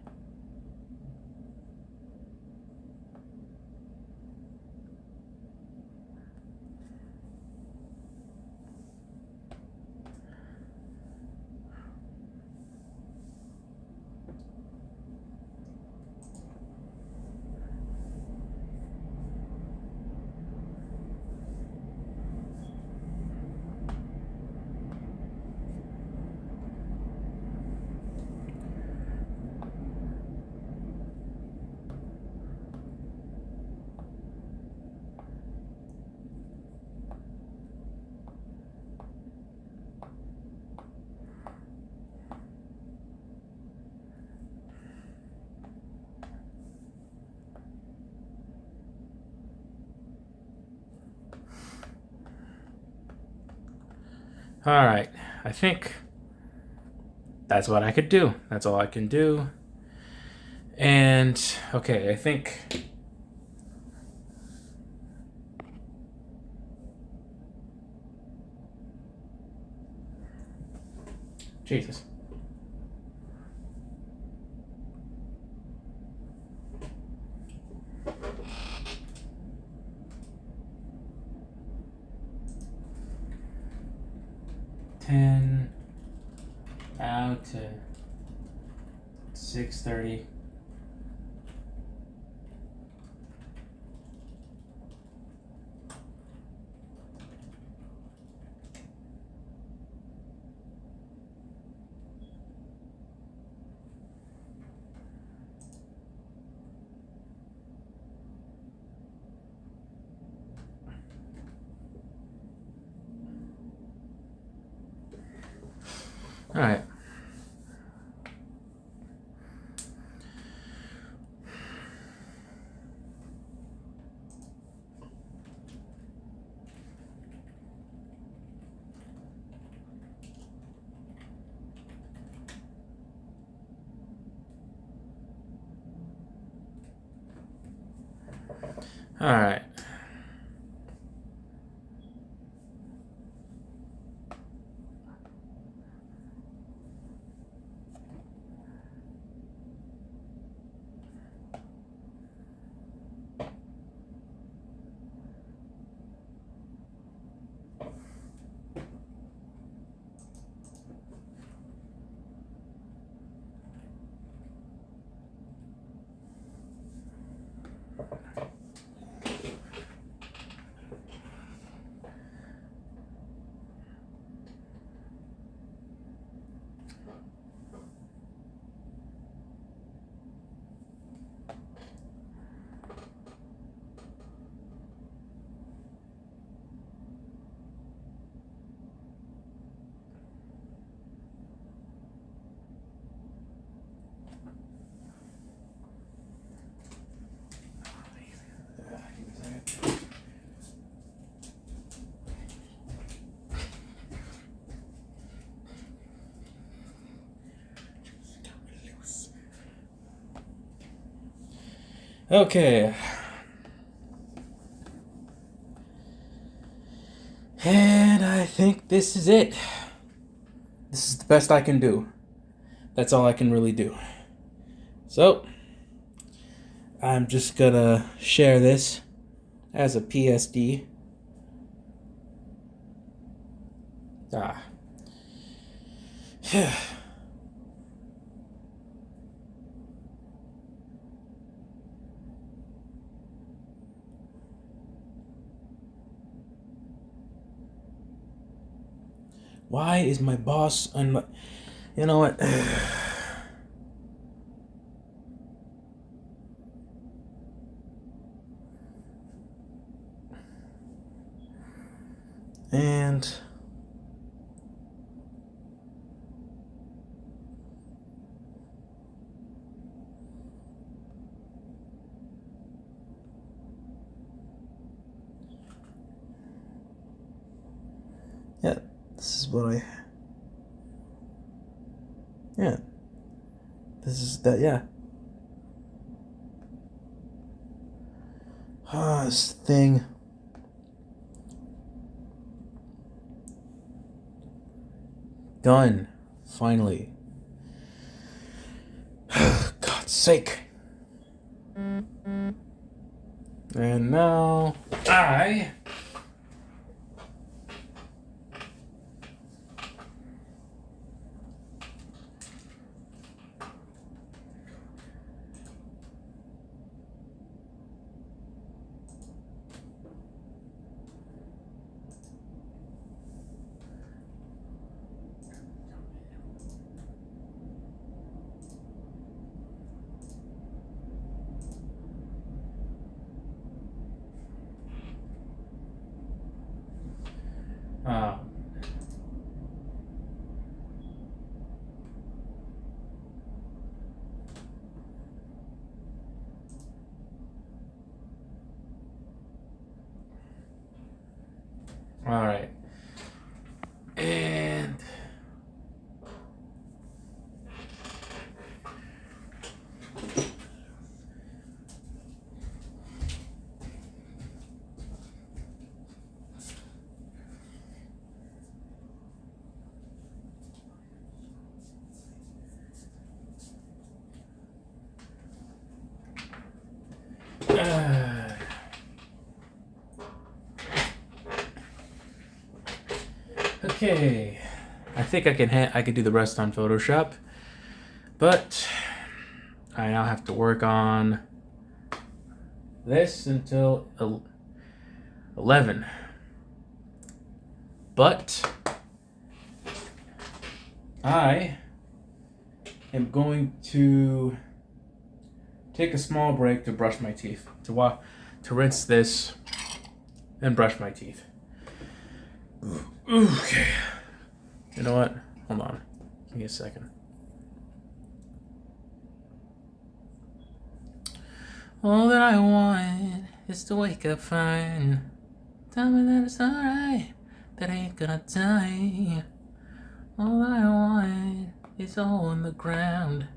All right. I think that's what I could do. That's all I can do. And okay, I think Jesus. Ten out to 6:30. All right. All right. Okay. And I think this is it. This is the best I can do. That's all I can really do. So, I'm just gonna share this as a PSD. Why is my boss on my... You know what? And... yeah, this is what I... Yeah. This is that, yeah. This thing. Done. Finally. God's sake. And now I... all right. And... Okay, I think I can do the rest on Photoshop, but I now have to work on this until 11. But I am going to take a small break to brush my teeth, to rinse this and brush my teeth. Okay. You know what? Hold on. Give me a second. All that I want is to wake up fine. Tell me that it's alright, that I ain't gonna die. All I want is a hole in the ground.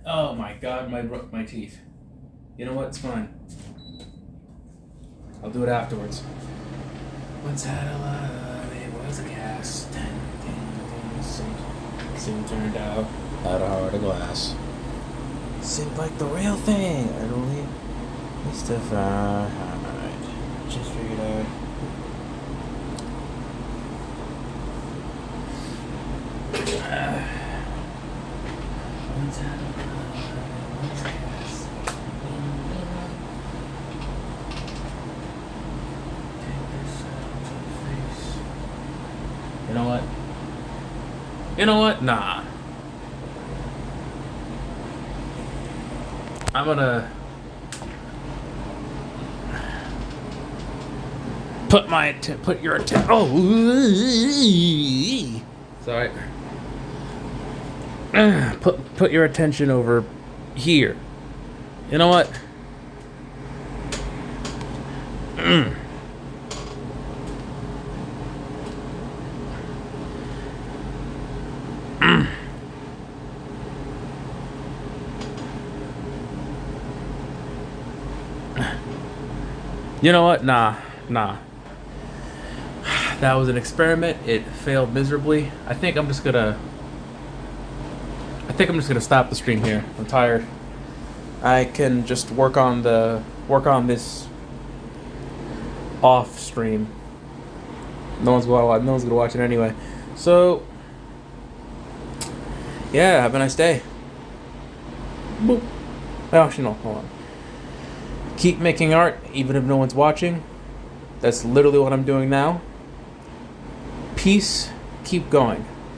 Oh my god, my teeth. You know what? It's fine. I'll do it afterwards. What's that? It was a gas. Soon turned out Out of heart of glass. seemed like the real thing. I believe. Mustafa. Alright. Just figured out. What's that? You know what? You know what? Nah. I'm gonna put your attention. Oh, sorry. Put your attention over here. You know what? You know what? Nah. That was an experiment. It failed miserably. I think I'm just gonna stop the stream here. I'm tired. I can just work on this off stream. No one's gonna watch it anyway. So yeah, have a nice day. Boop. Actually, no, hold on. Keep making art, even if no one's watching. That's literally what I'm doing now. Peace. Keep going.